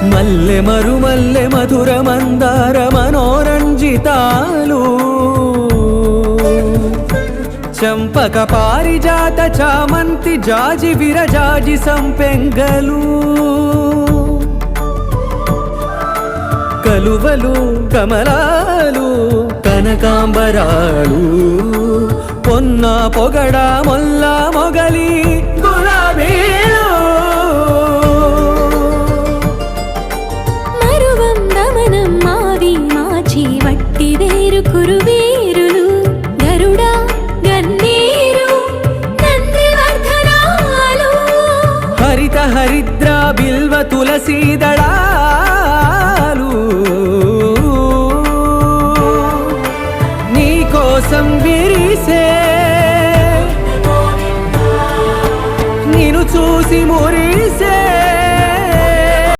మల్లె మరుమల్లె మధుర మందార మనోరంజితాలు చంపక పారిజాత చామంతి జాజి విరజాజి సంపెంగలు కలువలు కమలాలు కనకాంబరాలు పొన్న పొగడ మొల్ల మొగలి గులాబీలు మరువం దమనం మావి మాచి వట్టి వేరు కురువేరులు గరుడ గన్నేరు నందివర్ధనాలు హరిత హరిద్ర బిల్వ తులసీదళా